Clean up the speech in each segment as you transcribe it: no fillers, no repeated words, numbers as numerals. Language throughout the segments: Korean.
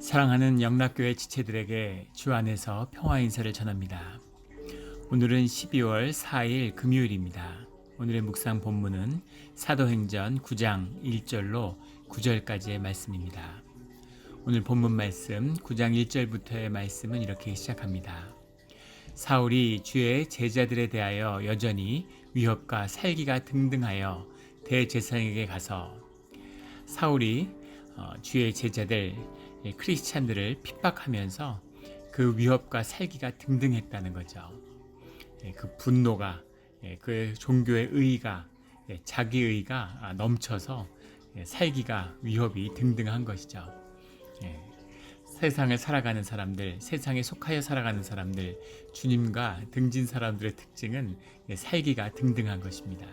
사랑하는 영락교회 지체들에게 주 안에서 평화 인사를 전합니다. 오늘은 12월 4일 금요일입니다. 오늘의 묵상 본문은 사도행전 9장 1절로 9절까지의 말씀입니다. 오늘 본문 말씀 9장 1절부터의 말씀은 이렇게 시작합니다. 사울이 주의 제자들에 대하여 여전히 위협과 살기가 등등하여 대제사장에게 가서 사울이 주의 제자들 크리스찬들을 핍박하면서 그 위협과 살기가 등등했다는 거죠. 그 분노가, 그 종교의 의의가, 자기 의의가 넘쳐서 살기가 위협이 등등한 것이죠. 세상을 살아가는 사람들, 세상에 속하여 살아가는 사람들, 주님과 등진 사람들의 특징은 살기가 등등한 것입니다.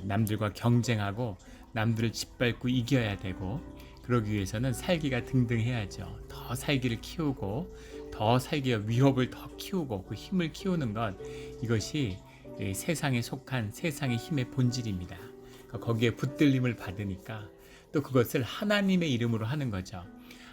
남들과 경쟁하고 남들을 짓밟고 이겨야 되고, 그러기 위해서는 살기가 등등해야죠. 더 살기를 키우고 더 살기의 위협을 더 키우고 그 힘을 키우는 것, 이것이 세상에 속한 세상의 힘의 본질입니다. 거기에 붙들림을 받으니까 또 그것을 하나님의 이름으로 하는 거죠.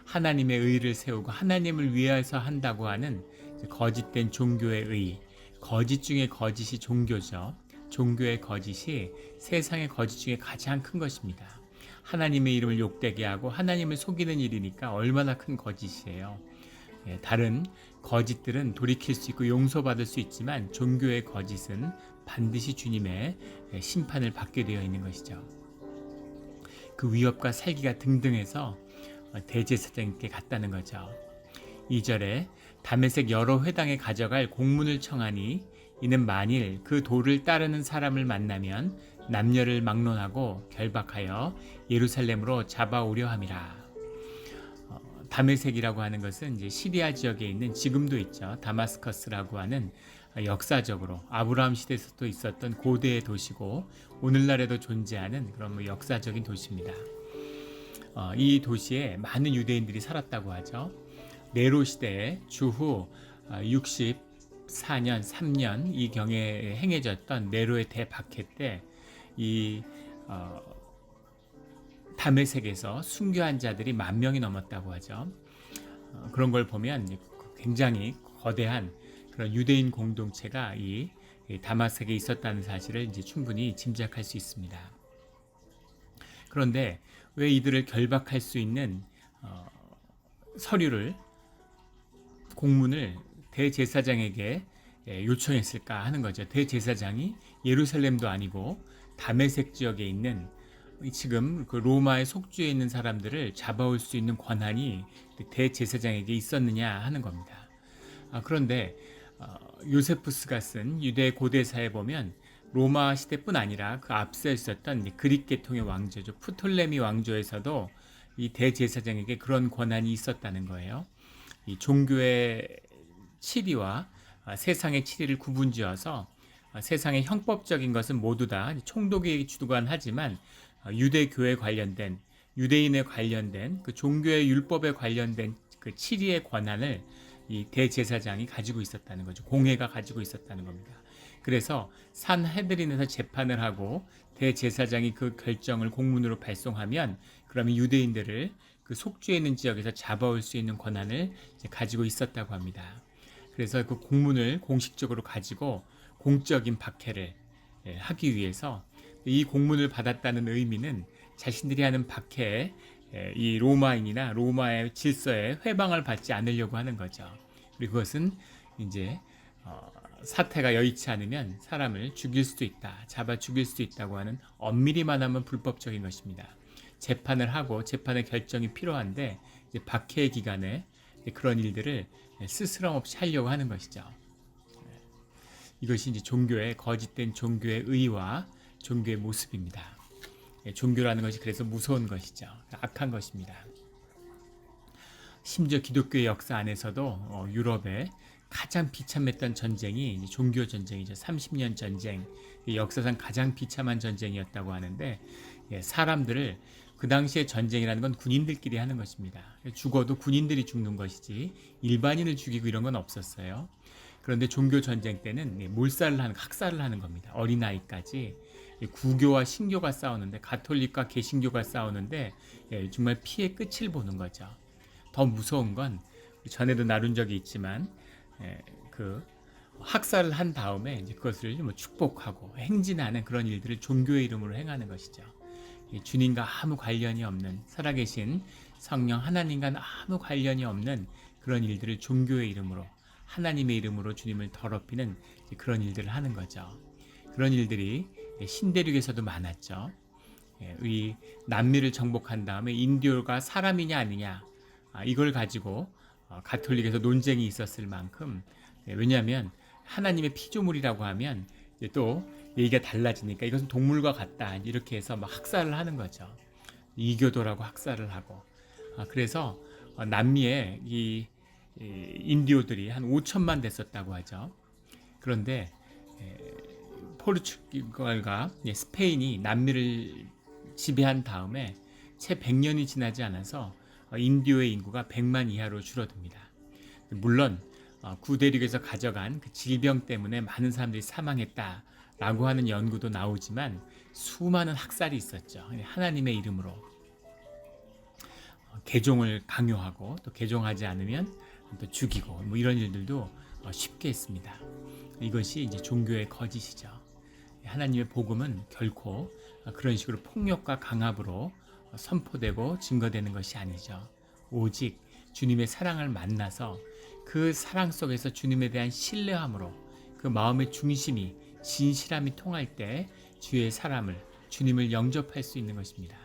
하나님의 의를 세우고 하나님을 위해서 한다고 하는 거짓된 종교의 의, 거짓 중에 거짓이 종교죠. 종교의 거짓이 세상의 거짓 중에 가장 큰 것입니다. 하나님의 이름을 욕되게 하고 하나님을 속이는 일이니까 얼마나 큰 거짓이에요. 다른 거짓들은 돌이킬 수 있고 용서받을 수 있지만 종교의 거짓은 반드시 주님의 심판을 받게 되어 있는 것이죠. 그 위협과 살기가 등등해서 대제사장께 갔다는 거죠. 2절에 다메섹 여러 회당에 가져갈 공문을 청하니 이는 만일 그 도를 따르는 사람을 만나면 남녀를 막론하고 결박하여 예루살렘으로 잡아오려 함이라. 다메섹이라고 하는 것은 이제 시리아 지역에 있는, 지금도 있죠, 다마스커스라고 하는 역사적으로 아브라함 시대에서도 있었던 고대의 도시고 오늘날에도 존재하는 그런 역사적인 도시입니다. 이 도시에 많은 유대인들이 살았다고 하죠. 네로 시대에 주후 64년, 3년 이 경에 행해졌던 네로의 대박해 때 이 다메섹에서 순교한 자들이 10,000명이 넘었다고 하죠. 그런 걸 보면 굉장히 거대한 그런 유대인 공동체가 이 다메섹에 있었다는 사실을 이제 충분히 짐작할 수 있습니다. 그런데 왜 이들을 결박할 수 있는 서류를, 공문을 대제사장에게 요청했을까 하는 거죠. 대제사장이 예루살렘도 아니고 다메섹 지역에 있는, 지금 그 로마의 속주에 있는 사람들을 잡아올 수 있는 권한이 대제사장에게 있었느냐 하는 겁니다. 그런데 요세푸스가 쓴 유대 고대사에 보면 로마 시대뿐 아니라 그 앞서 있었던 그릭 계통의 왕조죠, 프톨레미 왕조에서도 이 대제사장에게 그런 권한이 있었다는 거예요. 이 종교의 치리와 세상의 치리를 구분지어서 세상의 형법적인 것은 모두 다 총독이 주관하지만 유대교에 관련된, 유대인에 관련된 그 종교의 율법에 관련된 그 치리의 권한을 이 대제사장이 가지고 있었다는 거죠. 공회가 가지고 있었다는 겁니다. 그래서 산헤드린에서 재판을 하고 대제사장이 그 결정을 공문으로 발송하면, 그러면 유대인들을 그 속주에 있는 지역에서 잡아올 수 있는 권한을 가지고 있었다고 합니다. 그래서 그 공문을 공식적으로 가지고 공적인 박해를 하기 위해서, 이 공문을 받았다는 의미는 자신들이 하는 박해에 이 로마인이나 로마의 질서에 회방을 받지 않으려고 하는 거죠. 그리고 그것은 이제 사태가 여의치 않으면 사람을 죽일 수도 있다, 잡아 죽일 수도 있다고 하는, 엄밀히만 하면 불법적인 것입니다. 재판을 하고 재판의 결정이 필요한데 이제 박해 기간에 그런 일들을 스스럼 없이 하려고 하는 것이죠. 이것이 이제 종교의, 거짓된 종교의 의와 종교의 모습입니다. 종교라는 것이 그래서 무서운 것이죠. 악한 것입니다. 심지어 기독교의 역사 안에서도 유럽에 가장 비참했던 전쟁이 종교 전쟁이죠. 30년 전쟁, 역사상 가장 비참한 전쟁이었다고 하는데, 사람들을, 그 당시에 전쟁이라는 건 군인들끼리 하는 것입니다. 죽어도 군인들이 죽는 것이지 일반인을 죽이고 이런 건 없었어요. 그런데 종교 전쟁 때는 몰살을 하는, 학살을 하는 겁니다. 어린아이까지. 구교와 신교가 싸우는데, 가톨릭과 개신교가 싸우는데 정말 피의 끝을 보는 거죠. 더 무서운 건 전에도 나눈 적이 있지만 그 학살을 한 다음에 이제 그것을 뭐 축복하고 행진하는 그런 일들을 종교의 이름으로 행하는 것이죠. 주님과 아무 관련이 없는, 살아계신 성령 하나님과 아무 관련이 없는 그런 일들을 종교의 이름으로, 하나님의 이름으로 주님을 더럽히는 그런 일들을 하는 거죠. 그런 일들이 신대륙에서도 많았죠. 이 남미를 정복한 다음에 인디오가 사람이냐 아니냐, 이걸 가지고 가톨릭에서 논쟁이 있었을 만큼, 왜냐하면 하나님의 피조물이라고 하면 이제 또 얘기가 달라지니까 이것은 동물과 같다 이렇게 해서 막 학살을 하는 거죠. 이교도라고 학살을 하고. 그래서 남미에 이 인디오들이 한 5천만 됐었다고 하죠. 그런데 포르투갈과 스페인이 남미를 지배한 다음에 채 100년이 지나지 않아서 인디오의 인구가 100만 이하로 줄어듭니다. 물론 구대륙에서 가져간 그 질병 때문에 많은 사람들이 사망했다라고 하는 연구도 나오지만 수많은 학살이 있었죠. 하나님의 이름으로 개종을 강요하고 또 개종하지 않으면 또 죽이고 뭐 이런 일들도 쉽게 했습니다. 이것이 이제 종교의 거짓이죠. 하나님의 복음은 결코 그런 식으로 폭력과 강압으로 선포되고 증거되는 것이 아니죠. 오직 주님의 사랑을 만나서 그 사랑 속에서 주님에 대한 신뢰함으로 그 마음의 중심이 진실함이 통할 때 주의 사람을, 주님을 영접할 수 있는 것입니다.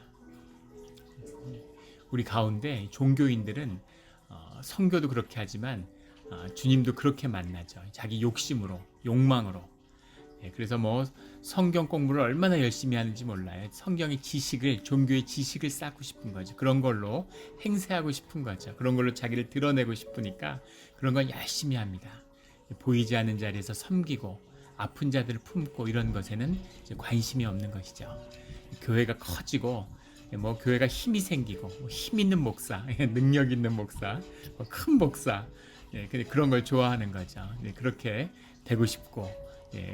우리 가운데 종교인들은 선교도 그렇게 하지만 주님도 그렇게 만나죠. 자기 욕심으로, 욕망으로. 그래서 뭐 성경 공부를 얼마나 열심히 하는지 몰라요. 성경의 지식을, 종교의 지식을 쌓고 싶은 거죠. 그런 걸로 행세하고 싶은 거죠. 그런 걸로 자기를 드러내고 싶으니까 그런 건 열심히 합니다. 보이지 않는 자리에서 섬기고 아픈 자들을 품고 이런 것에는 이제 관심이 없는 것이죠. 교회가 커지고 뭐 교회가 힘이 생기고 힘 있는 목사, 능력 있는 목사, 큰 목사, 그런 걸 좋아하는 거죠. 그렇게 되고 싶고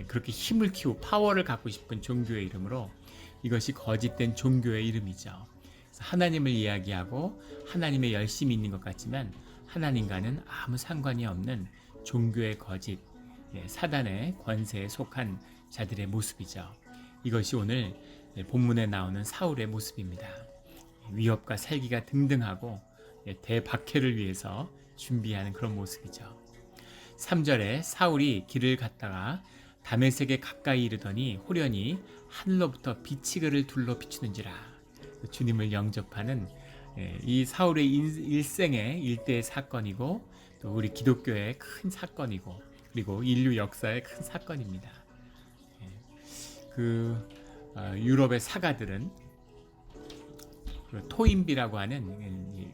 그렇게 힘을 키우고 파워를 갖고 싶은 종교의 이름으로, 이것이 거짓된 종교의 이름이죠. 그래서 하나님을 이야기하고 하나님의 열심이 있는 것 같지만 하나님과는 아무 상관이 없는 종교의 거짓, 사단의 권세에 속한 자들의 모습이죠. 이것이 오늘 본문에 나오는 사울의 모습입니다. 위협과 살기가 등등하고 대박해를 위해서 준비하는 그런 모습이죠. 3절에 사울이 길을 갔다가 다메섹에 가까이 이르더니 호련히 하늘로부터 빛이 그를 둘러 비추는지라. 주님을 영접하는 이 사울의 일생의 일대의 사건이고 또 우리 기독교의 큰 사건이고 그리고 인류 역사의 큰 사건입니다. 유럽의 사가들은 그 토인비라고 하는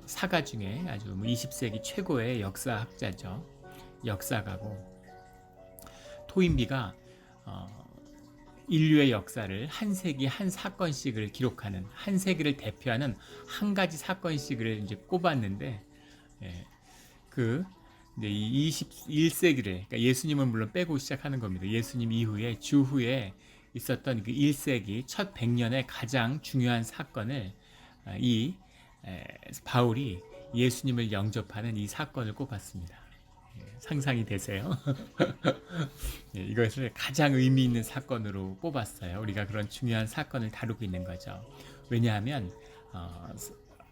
사가 중에 아주 20세기 최고의 역사학자죠. 역사가고, 토인비가 인류의 역사를 한 세기 한 사건씩을 기록하는, 한 세기를 대표하는 한 가지 사건씩을 이제 꼽았는데, 이 21세기를, 그러니까 예수님은 물론 빼고 시작하는 겁니다. 예수님 이후에 주후에 있었던 그 1세기 첫 100년의 가장 중요한 사건을 바울이 예수님을 영접하는 이 사건을 꼽았습니다. 상상이 되세요? 이것을 가장 의미 있는 사건으로 뽑았어요. 우리가 그런 중요한 사건을 다루고 있는 거죠. 왜냐하면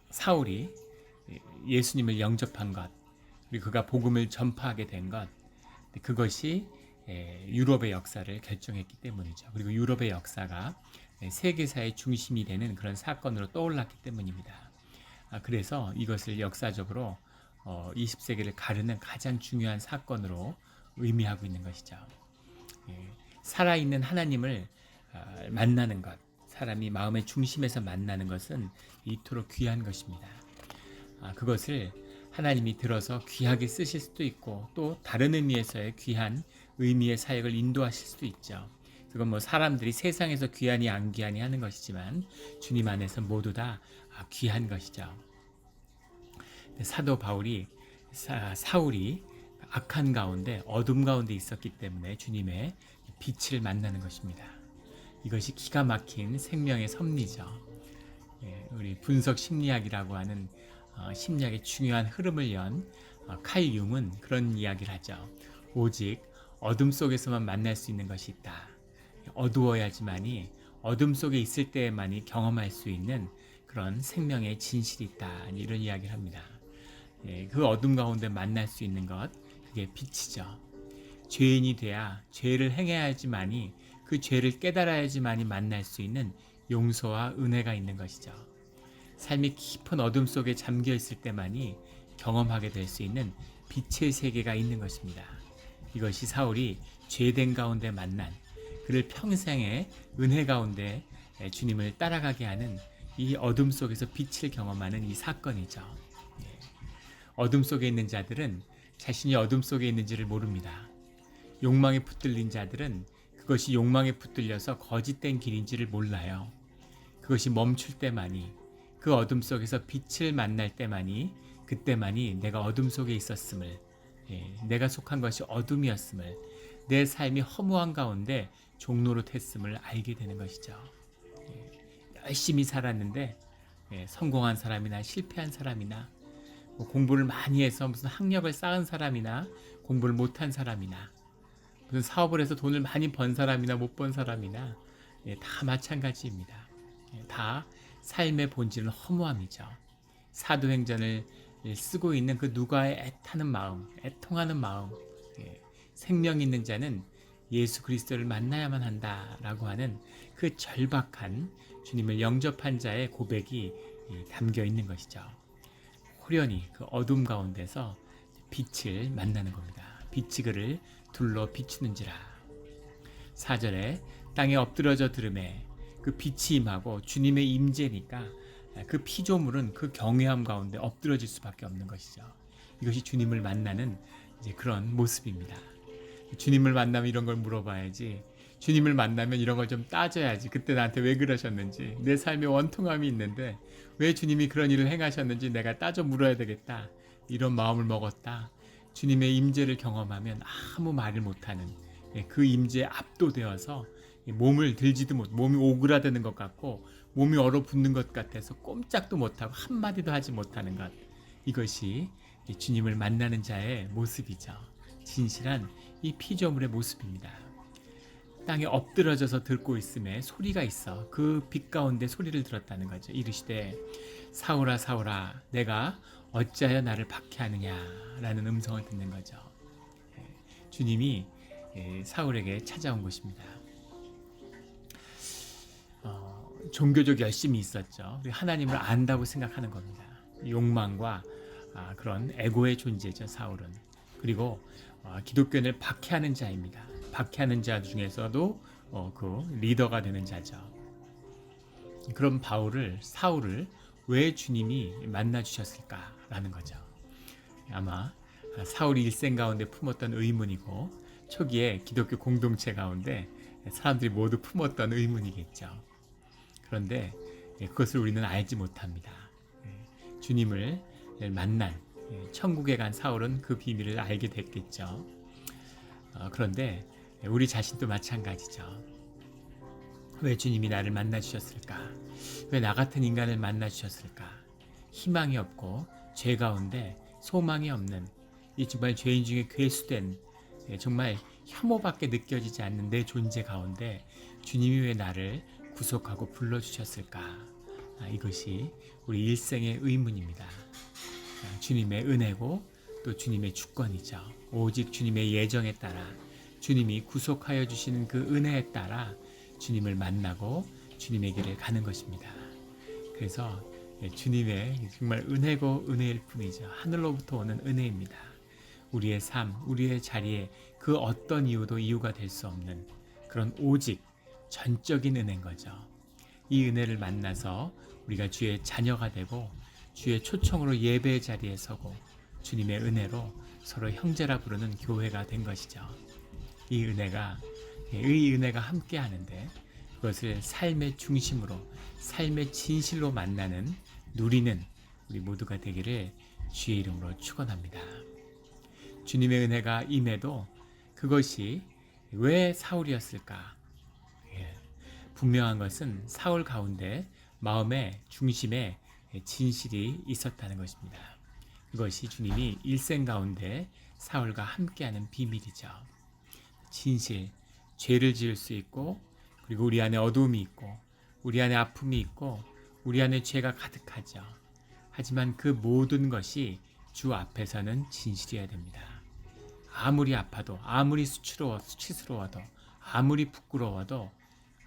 사울이 예수님을 영접한 것, 그리고 그가 복음을 전파하게 된 것, 그것이 유럽의 역사를 결정했기 때문이죠. 그리고 유럽의 역사가 세계사의 중심이 되는 그런 사건으로 떠올랐기 때문입니다. 그래서 이것을 역사적으로 20세기를 가르는 가장 중요한 사건으로 의미하고 있는 것이죠. 살아있는 하나님을 만나는 것, 사람이 마음의 중심에서 만나는 것은 이토록 귀한 것입니다. 그것을 하나님이 들어서 귀하게 쓰실 수도 있고 또 다른 의미에서의 귀한 의미의 사역을 인도하실 수도 있죠. 그건 뭐 사람들이 세상에서 귀하니 안 귀하니 하는 것이지만 주님 안에서 모두 다 귀한 것이죠. 사도 바울이 사울이 악한 가운데 어둠 가운데 있었기 때문에 주님의 빛을 만나는 것입니다. 이것이 기가 막힌 생명의 섭리죠. 우리 분석 심리학이라고 하는 심리학의 중요한 흐름을 연 칼 융은 그런 이야기를 하죠. 오직 어둠 속에서만 만날 수 있는 것이 있다. 어두워야지만이 어둠 속에 있을 때만이 경험할 수 있는 그런 생명의 진실이 있다. 이런 이야기를 합니다. 그 어둠 가운데 만날 수 있는 것, 그게 빛이죠. 죄인이 돼야 죄를 행해야지만이 그 죄를 깨달아야지만이 만날 수 있는 용서와 은혜가 있는 것이죠. 삶이 깊은 어둠 속에 잠겨 있을 때만이 경험하게 될 수 있는 빛의 세계가 있는 것입니다. 이것이 사울이 죄된 가운데 만난 그를 평생의 은혜 가운데 주님을 따라가게 하는 이 어둠 속에서 빛을 경험하는 이 사건이죠. 어둠 속에 있는 자들은 자신이 어둠 속에 있는지를 모릅니다. 욕망에 붙들린 자들은 그것이 욕망에 붙들려서 거짓된 길인지를 몰라요. 그것이 멈출 때만이, 그 어둠 속에서 빛을 만날 때만이, 그때만이 내가 어둠 속에 있었음을, 내가 속한 것이 어둠이었음을, 내 삶이 허무한 가운데 종노릇했음을 알게 되는 것이죠. 열심히 살았는데 성공한 사람이나 실패한 사람이나 공부를 많이 해서 무슨 학력을 쌓은 사람이나 공부를 못한 사람이나 무슨 사업을 해서 돈을 많이 번 사람이나 못 번 사람이나 다 마찬가지입니다. 다 삶의 본질은 허무함이죠. 사도행전을 쓰고 있는 그 누가의 애타는 마음, 애통하는 마음, 생명 있는 자는 예수 그리스도를 만나야만 한다라고 하는 그 절박한 주님을 영접한 자의 고백이 담겨 있는 것이죠. 호련히 그 어둠 가운데서 빛을 만나는 겁니다. 빛이 그를 둘러 비추는지라. 4절에 땅에 엎드러져 들음에 그 빛이 임하고 주님의 임재니까 그 피조물은 그 경외함 가운데 엎드러질 수밖에 없는 것이죠. 이것이 주님을 만나는 이제 그런 모습입니다. 주님을 만나면 이런 걸 물어봐야지. 주님을 만나면 이런 걸 좀 따져야지. 그때 나한테 왜 그러셨는지, 내 삶에 원통함이 있는데 왜 주님이 그런 일을 행하셨는지 내가 따져 물어야 되겠다. 이런 마음을 먹었다. 주님의 임재를 경험하면 아무 말을 못하는 그 임재에 압도되어서 몸을 들지도 못, 몸이 오그라드는 것 같고 몸이 얼어붙는 것 같아서 꼼짝도 못하고 한마디도 하지 못하는 것. 이것이 주님을 만나는 자의 모습이죠. 진실한 이 피조물의 모습입니다. 땅에 엎드러져서 듣고 있음에 소리가 있어 그 빛 가운데 소리를 들었다는 거죠. 이르시되 사울아 사울아 내가 어찌하여 나를 박해하느냐 라는 음성을 듣는 거죠. 주님이 사울에게 찾아온 것입니다. 종교적 열심이 있었죠. 하나님을 안다고 생각하는 겁니다. 욕망과 그런 에고의 존재죠. 사울은. 그리고 기독교인을 박해하는 자입니다. 박해하는 자 중에서도 그 리더가 되는 자죠. 그럼 사울을 왜 주님이 만나 주셨을까라는 거죠. 아마 사울이 일생 가운데 품었던 의문이고 초기에 기독교 공동체 가운데 사람들이 모두 품었던 의문이겠죠. 그런데 그것을 우리는 알지 못합니다. 주님을 만난 천국에 간 사울은 그 비밀을 알게 됐겠죠. 그런데 우리 자신도 마찬가지죠. 왜 주님이 나를 만나 주셨을까? 왜 나 같은 인간을 만나 주셨을까? 희망이 없고 죄 가운데 소망이 없는 이 정말 죄인 중에 괴수된 정말 혐오밖에 느껴지지 않는 내 존재 가운데 주님이 왜 나를 구속하고 불러주셨을까? 이것이 우리 일생의 의문입니다. 주님의 은혜고 또 주님의 주권이죠. 오직 주님의 예정에 따라 주님이 구속하여 주시는 그 은혜에 따라 주님을 만나고 주님의 길을 가는 것입니다. 그래서 주님의 정말 은혜고 은혜일 뿐이죠. 하늘로부터 오는 은혜입니다. 우리의 삶, 우리의 자리에 그 어떤 이유도 이유가 될 수 없는 그런 오직 전적인 은혜인 거죠. 이 은혜를 만나서 우리가 주의 자녀가 되고 주의 초청으로 예배의 자리에 서고 주님의 은혜로 서로 형제라 부르는 교회가 된 것이죠. 이 은혜가 함께 하는데 그것을 삶의 중심으로 삶의 진실로 만나는 누리는 우리 모두가 되기를 주의 이름으로 축원합니다. 주님의 은혜가 임해도 그것이 왜 사울이었을까? 분명한 것은 사울 가운데 마음의 중심에 진실이 있었다는 것입니다. 그것이 주님이 일생 가운데 사울과 함께하는 비밀이죠. 진실, 죄를 지을 수 있고, 그리고 우리 안에 어두움이 있고, 우리 안에 아픔이 있고, 우리 안에 죄가 가득하죠. 하지만 그 모든 것이 주 앞에서는 진실이어야 됩니다. 아무리 아파도, 아무리 수치스러워도, 아무리 부끄러워도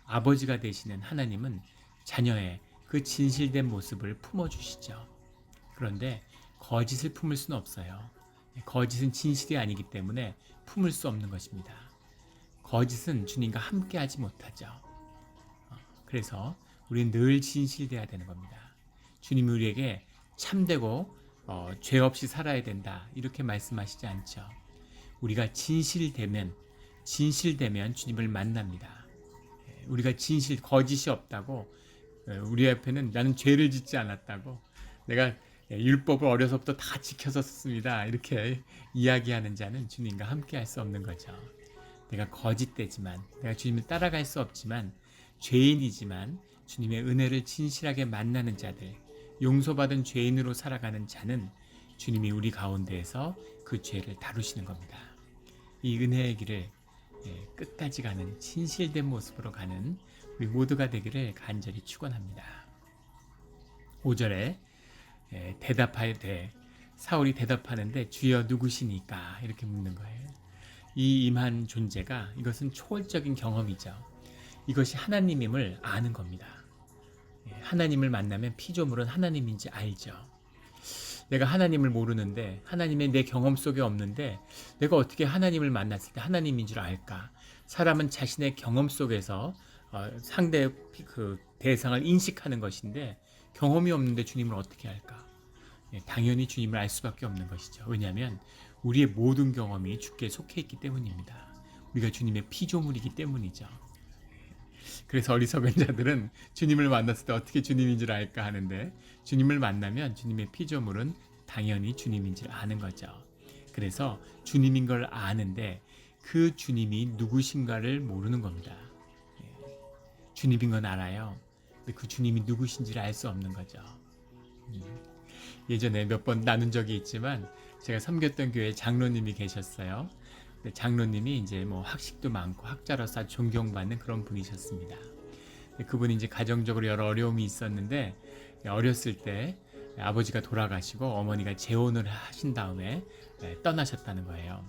아버지가 되시는 하나님은 자녀의 그 진실된 모습을 품어주시죠. 그런데 거짓을 품을 수는 없어요. 거짓은 진실이 아니기 때문에 품을 수 없는 것입니다. 거짓은 주님과 함께하지 못하죠. 그래서 우리는 늘 진실되어야 되는 겁니다. 주님이 우리에게 참되고 죄 없이 살아야 된다 이렇게 말씀하시지 않죠. 우리가 진실되면 주님을 만납니다. 우리가 거짓이 없다고, 우리 앞에는 나는 죄를 짓지 않았다고, 내가 율법을 어려서부터 다 지켜서 썼습니다 이렇게 이야기하는 자는 주님과 함께 할 수 없는 거죠. 내가 거짓되지만, 내가 주님을 따라갈 수 없지만, 죄인이지만 주님의 은혜를 진실하게 만나는 자들, 용서받은 죄인으로 살아가는 자는 주님이 우리 가운데에서 그 죄를 다루시는 겁니다. 이 은혜의 길을 끝까지 가는 진실된 모습으로 가는 우리 모두가 되기를 간절히 축원합니다. 5절에 대답할 때 사울이 대답하는데 주여 누구시니까 이렇게 묻는 거예요. 이 임한 존재가, 이것은 초월적인 경험이죠. 이것이 하나님임을 아는 겁니다. 하나님을 만나면 피조물은 하나님인지 알죠. 내가 하나님을 모르는데, 하나님의 내 경험 속에 없는데 내가 어떻게 하나님을 만났을 때 하나님인 줄 알까? 사람은 자신의 경험 속에서 상대의 그 대상을 인식하는 것인데 경험이 없는데 주님을 어떻게 알까? 당연히 주님을 알 수밖에 없는 것이죠. 왜냐하면 우리의 모든 경험이 주께 속해 있기 때문입니다. 우리가 주님의 피조물이기 때문이죠. 그래서 어리석은 자들은 주님을 만났을 때 어떻게 주님인 줄 알까 하는데, 주님을 만나면 주님의 피조물은 당연히 주님인 줄 아는 거죠. 그래서 주님인 걸 아는데 그 주님이 누구신가를 모르는 겁니다. 주님인 건 알아요. 근데 그 주님이 누구신지를 알 수 없는 거죠. 예전에 몇 번 나눈 적이 있지만 제가 섬겼던 교회에 장로님이 계셨어요. 장로님이 이제 뭐 학식도 많고 학자로서 존경받는 그런 분이셨습니다. 그분이 이제 가정적으로 여러 어려움이 있었는데, 어렸을 때 아버지가 돌아가시고 어머니가 재혼을 하신 다음에 떠나셨다는 거예요.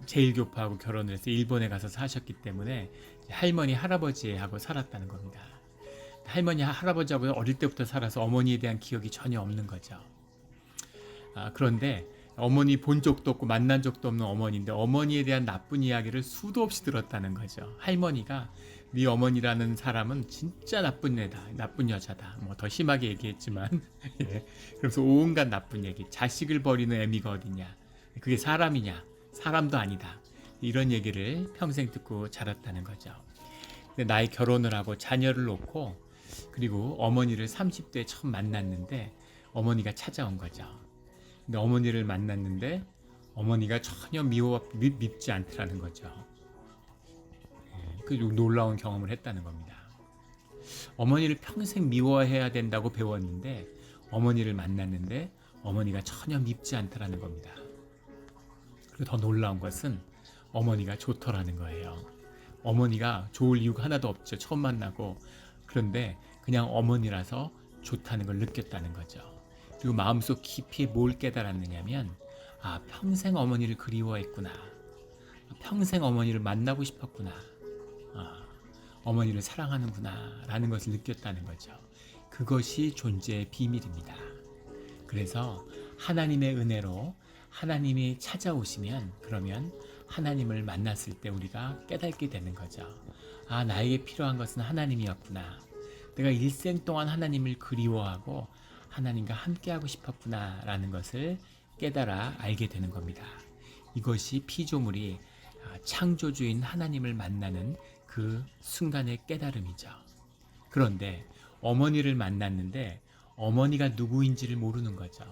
제1교포하고 결혼을 해서 일본에 가서 사셨기 때문에 할머니 할아버지하고 살았다는 겁니다. 할머니 할아버지하고 어릴 때부터 살아서 어머니에 대한 기억이 전혀 없는 거죠. 그런데 어머니 본 적도 없고 만난 적도 없는 어머니인데 어머니에 대한 나쁜 이야기를 수도 없이 들었다는 거죠. 할머니가 네 어머니라는 사람은 진짜 나쁜 애다, 나쁜 여자다, 뭐 더 심하게 얘기했지만 예. 그래서 온갖 나쁜 얘기, 자식을 버리는 애미가 어디냐, 그게 사람이냐, 사람도 아니다, 이런 얘기를 평생 듣고 자랐다는 거죠. 근데 나이 결혼을 하고 자녀를 놓고, 그리고 어머니를 30대에 처음 만났는데 어머니가 찾아온 거죠. 근데 어머니를 만났는데 어머니가 전혀 밉지 않더라는 거죠. 그 놀라운 경험을 했다는 겁니다. 어머니를 평생 미워해야 된다고 배웠는데 어머니를 만났는데 어머니가 전혀 밉지 않더라는 겁니다. 그리고 더 놀라운 것은 어머니가 좋더라는 거예요. 어머니가 좋을 이유가 하나도 없죠. 처음 만나고. 그런데 그냥 어머니라서 좋다는 걸 느꼈다는 거죠. 그리고 마음속 깊이 뭘 깨달았느냐면, 평생 어머니를 그리워했구나, 평생 어머니를 만나고 싶었구나, 어머니를 사랑하는구나 라는 것을 느꼈다는 거죠. 그것이 존재의 비밀입니다. 그래서 하나님의 은혜로 하나님이 찾아오시면, 그러면 하나님을 만났을 때 우리가 깨닫게 되는 거죠. 나에게 필요한 것은 하나님이었구나, 내가 일생 동안 하나님을 그리워하고 하나님과 함께하고 싶었구나 라는 것을 깨달아 알게 되는 겁니다. 이것이 피조물이 창조주인 하나님을 만나는 그 순간의 깨달음이죠. 그런데 어머니를 만났는데 어머니가 누구인지를 모르는 거죠.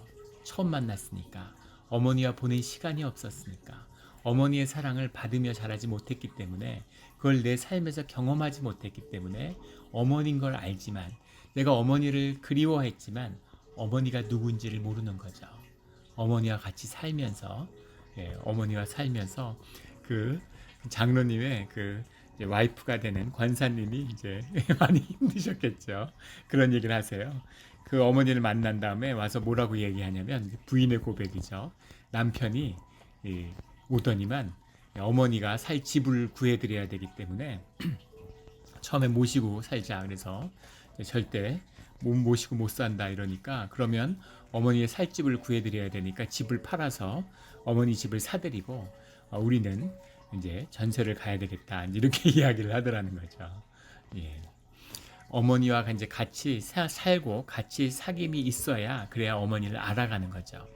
처음 만났으니까, 어머니와 보낸 시간이 없었으니까, 어머니의 사랑을 받으며 자라지 못했기 때문에, 그걸 내 삶에서 경험하지 못했기 때문에 어머니인 걸 알지만 내가 어머니를 그리워했지만 어머니가 누군지를 모르는 거죠. 어머니와 같이 살면서, 어머니와 살면서 그 장로님의 그 이제 와이프가 되는 권사님이 이제 많이 힘드셨겠죠. 그런 얘기를 하세요. 그 어머니를 만난 다음에 와서 뭐라고 얘기하냐면, 부인의 고백이죠. 남편이 오더니만 어머니가 살 집을 구해드려야 되기 때문에 처음에 모시고 살자. 그래서 절대 못 모시고 못 산다 이러니까, 그러면 어머니의 살 집을 구해드려야 되니까 집을 팔아서 어머니 집을 사드리고 우리는 이제 전세를 가야 되겠다, 이렇게 이야기를 하더라는 거죠. 예. 어머니와 이제 같이 살고 같이 사귐이 있어야, 그래야 어머니를 알아가는 거죠.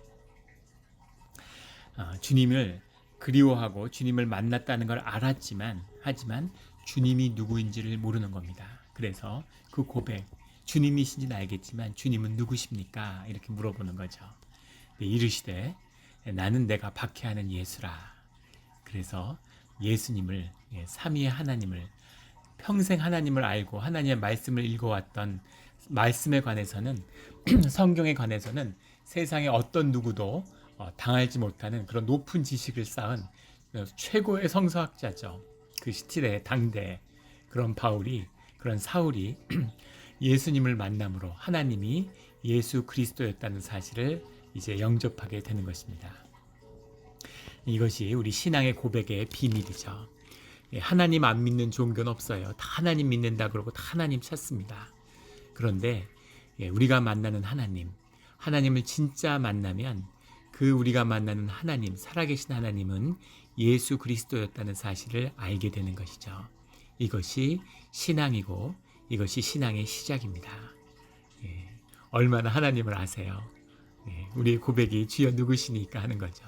주님을 그리워하고 주님을 만났다는 걸 알았지만, 하지만 주님이 누구인지를 모르는 겁니다. 그래서 그 고백, 주님이신지는 알겠지만 주님은 누구십니까? 이렇게 물어보는 거죠. 이르시되 나는 내가 박해하는 예수라. 그래서 예수님을, 삼위의 하나님을, 평생 하나님을 알고 하나님의 말씀을 읽어왔던, 말씀에 관해서는 성경에 관해서는 세상의 어떤 누구도 당하지 못하는 그런 높은 지식을 쌓은 최고의 성서학자죠. 그 시대 당대 그런 바울이, 그런 사울이 예수님을 만남으로 하나님이 예수 그리스도였다는 사실을 이제 영접하게 되는 것입니다. 이것이 우리 신앙의 고백의 비밀이죠. 하나님 안 믿는 종교는 없어요. 다 하나님 믿는다 그러고 다 하나님 찾습니다. 그런데 우리가 만나는 하나님을 진짜 만나면 그 우리가 만나는 하나님, 살아계신 하나님은 예수 그리스도였다는 사실을 알게 되는 것이죠. 이것이 신앙이고 이것이 신앙의 시작입니다. 얼마나 하나님을 아세요? 우리의 고백이 주여 누구시니까 하는 거죠.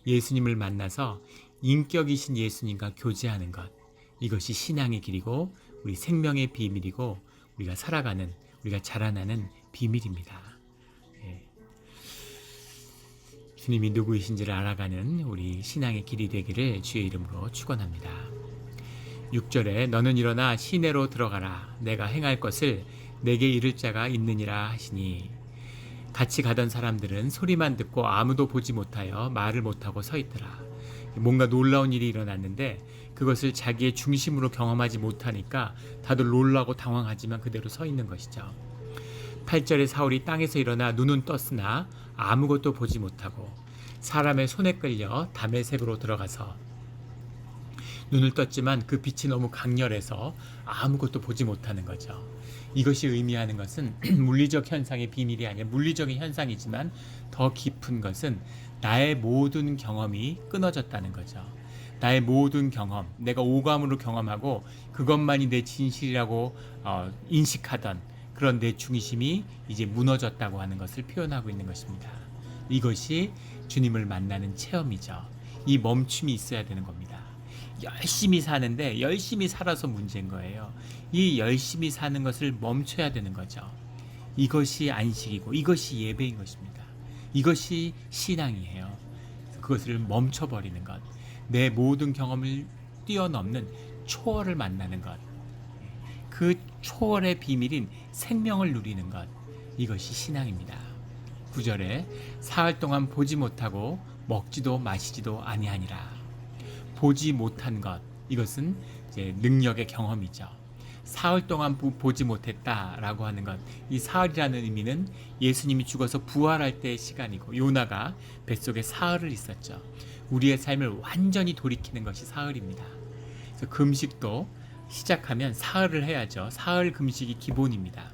예수님을 만나서 인격이신 예수님과 교제하는 것, 이것이 신앙의 길이고 우리 생명의 비밀이고 우리가 살아가는, 우리가 자라나는 비밀입니다. 주님이 누구이신지를 알아가는 우리 신앙의 길이 되기를 주의 이름으로 축원합니다. 6절에 너는 일어나 시내로 들어가라. 내가 행할 것을 내게 이를 자가 있느니라 하시니, 같이 가던 사람들은 소리만 듣고 아무도 보지 못하여 말을 못하고 서 있더라. 뭔가 놀라운 일이 일어났는데 그것을 자기의 중심으로 경험하지 못하니까 다들 놀라고 당황하지만 그대로 서 있는 것이죠. 8절에 사울이 땅에서 일어나 눈은 떴으나 아무것도 보지 못하고 사람의 손에 끌려 다메섹으로 들어가서 눈을 떴지만 그 빛이 너무 강렬해서 아무것도 보지 못하는 거죠. 이것이 의미하는 것은 물리적 현상의 비밀이 아니라, 물리적인 현상이지만 더 깊은 것은 나의 모든 경험이 끊어졌다는 거죠. 나의 모든 경험, 내가 오감으로 경험하고 그것만이 내 진실이라고 인식하던 그런 내 중심이 이제 무너졌다고 하는 것을 표현하고 있는 것입니다. 이것이 주님을 만나는 체험이죠. 이 멈춤이 있어야 되는 겁니다. 열심히 사는데 열심히 살아서 문제인 거예요. 이 열심히 사는 것을 멈춰야 되는 거죠. 이것이 안식이고 이것이 예배인 것입니다. 이것이 신앙이에요. 그것을 멈춰버리는 것, 내 모든 경험을 뛰어넘는 초월을 만나는 것, 그 초월의 비밀인 생명을 누리는 것, 이것이 신앙입니다. 9절에 사흘 동안 보지 못하고 먹지도 마시지도 아니하니라. 보지 못한 것, 이것은 이제 능력의 경험이죠. 사흘 동안 보지 못했다라고 하는 것, 이 사흘이라는 의미는 예수님이 죽어서 부활할 때의 시간이고, 요나가 뱃속에 사흘을 있었죠. 우리의 삶을 완전히 돌이키는 것이 사흘입니다. 그래서 금식도 시작하면 사흘을 해야죠. 사흘 금식이 기본입니다.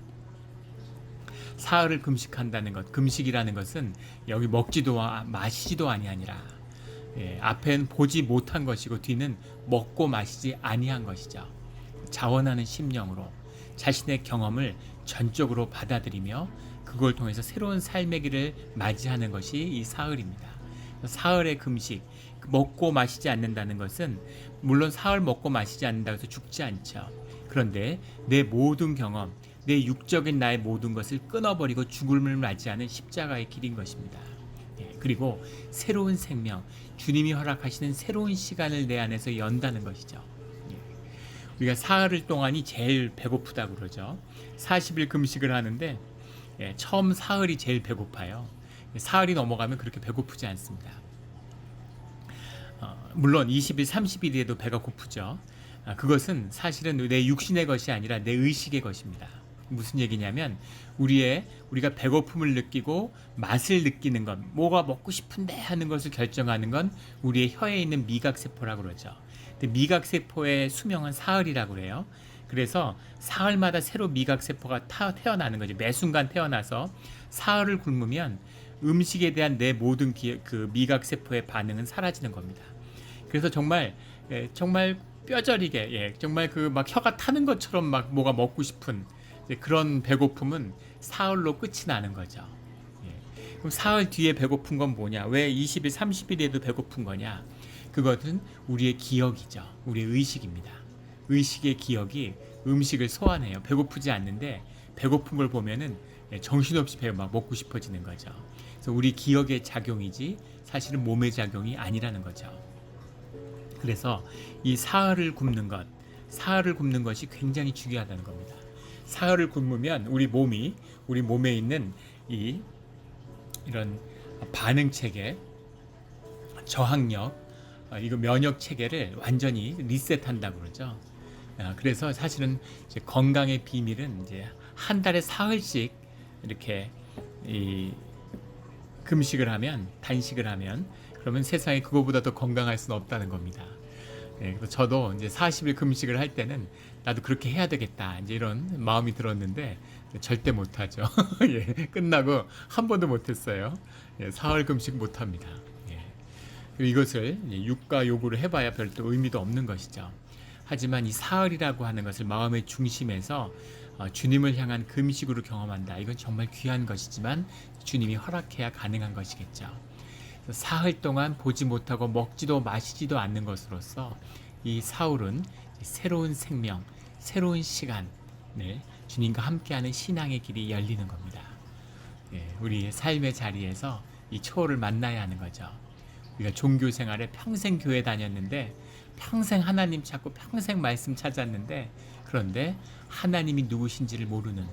사흘을 금식한다는 것, 금식이라는 것은 여기 먹지도 마시지도 아니하니라. 앞엔 보지 못한 것이고 뒤는 먹고 마시지 아니한 것이죠. 자원하는 심령으로 자신의 경험을 전적으로 받아들이며 그걸 통해서 새로운 삶의 길을 맞이하는 것이 이 사흘입니다. 사흘의 금식, 먹고 마시지 않는다는 것은, 물론 사흘 먹고 마시지 않는다고 해서 죽지 않죠. 그런데 내 모든 경험, 내 육적인 나의 모든 것을 끊어버리고 죽음을 맞이하는 십자가의 길인 것입니다. 그리고 새로운 생명, 주님이 허락하시는 새로운 시간을 내 안에서 연다는 것이죠. 우리가 사흘 동안이 제일 배고프다고 그러죠. 40일 금식을 하는데 처음 사흘이 제일 배고파요. 사흘이 넘어가면 그렇게 배고프지 않습니다. 물론 20일, 30일에도 배가 고프죠. 그것은 사실은 내 육신의 것이 아니라 내 의식의 것입니다. 무슨 얘기냐면 우리가 배고픔을 느끼고 맛을 느끼는 것, 뭐가 먹고 싶은데 하는 것을 결정하는 건 우리의 혀에 있는 미각세포라고 그러죠. 근데 미각세포의 수명은 사흘이라고 그래요. 그래서 사흘마다 새로 미각세포가 태어나는 거죠. 매 순간 태어나서 사흘을 굶으면 음식에 대한 내 모든 그 미각세포의 반응은 사라지는 겁니다. 그래서 정말 뼈저리게 정말 그 막 혀가 타는 것처럼 막 뭐가 먹고 싶은 그런 배고픔은 사흘로 끝이 나는 거죠. 그럼 사흘 뒤에 배고픈 건 뭐냐? 왜 20일, 30일에도 배고픈 거냐? 그것은 우리의 기억이죠. 우리의 의식입니다. 의식의 기억이 음식을 소환해요. 배고프지 않는데 배고픈 걸 보면은 정신없이 막 먹고 싶어지는 거죠. 그래서 우리 기억의 작용이지 사실은 몸의 작용이 아니라는 거죠. 그래서 이 사흘을 굶는 것이 굉장히 중요하다는 겁니다. 사흘을 굶으면 우리 몸에 있는 이런 반응 체계, 저항력, 이거 면역 체계를 완전히 리셋한다고 그러죠. 그래서 사실은 이제 건강의 비밀은 이제 한 달에 사흘씩 이렇게 단식을 하면 그러면 세상에 그거보다 더 건강할 수는 없다는 겁니다. 그래서 저도 이제 40일 금식을 할 때는 나도 그렇게 해야 되겠다 이제 이런 마음이 들었는데 절대 못하죠. 끝나고 한 번도 못했어요. 사흘 금식 못합니다. 그리고 이것을 육과 요구를 해봐야 별도 의미도 없는 것이죠. 하지만 이 사흘이라고 하는 것을 마음의 중심에서 주님을 향한 금식으로 경험한다. 이건 정말 귀한 것이지만 주님이 허락해야 가능한 것이겠죠. 사흘 동안 보지 못하고 먹지도 마시지도 않는 것으로서 이 사흘은 새로운 생명, 새로운 시간을 주님과 함께하는 신앙의 길이 열리는 겁니다. 우리의 삶의 자리에서 이 초월을 만나야 하는 거죠. 우리가 종교 생활에 평생 교회 다녔는데 평생 하나님 찾고 평생 말씀 찾았는데 그런데 하나님이 누구신지를 모르는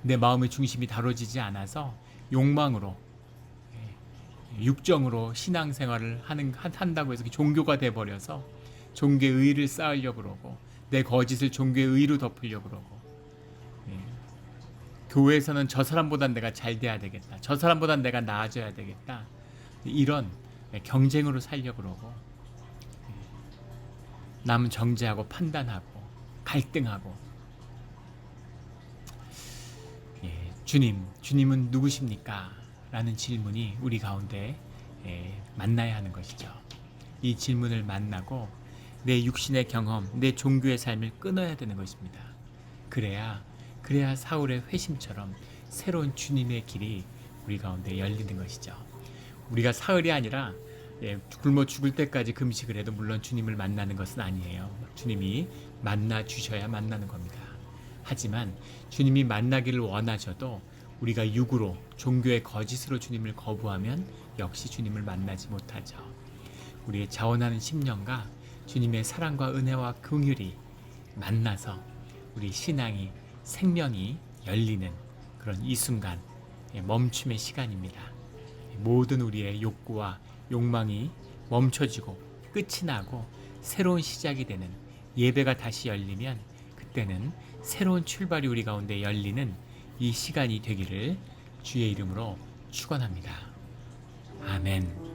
내 마음의 중심이 다뤄지지 않아서 욕망으로 육정으로 신앙생활을 한다고 해서 종교가 돼버려서 종교의 의를 쌓으려고 그러고 내 거짓을 종교의 의로 덮으려고 그러고 교회에서는 저 사람보단 내가 잘 돼야 되겠다. 저 사람보단 내가 나아져야 되겠다. 이런 경쟁으로 살려고 그러고 남은 정죄하고 판단하고 갈등하고 주님은 누구십니까? 라는 질문이 우리 가운데 만나야 하는 것이죠. 이 질문을 만나고 내 육신의 경험, 내 종교의 삶을 끊어야 되는 것입니다. 그래야 사울의 회심처럼 새로운 주님의 길이 우리 가운데 열리는 것이죠. 우리가 사흘이 아니라 굶어 죽을 때까지 금식을 해도 물론 주님을 만나는 것은 아니에요. 주님이 만나 주셔야 만나는 겁니다. 하지만 주님이 만나기를 원하셔도 우리가 육으로 종교의 거짓으로 주님을 거부하면 역시 주님을 만나지 못하죠. 우리의 자원하는 심령과 주님의 사랑과 은혜와 긍휼이 만나서 우리 신앙이 생명이 열리는 그런 이 순간 멈춤의 시간입니다. 모든 우리의 욕구와 욕망이 멈춰지고 끝이 나고 새로운 시작이 되는 예배가 다시 열리면 그때는 새로운 출발이 우리 가운데 열리는 이 시간이 되기를 주의 이름으로 축원합니다. 아멘.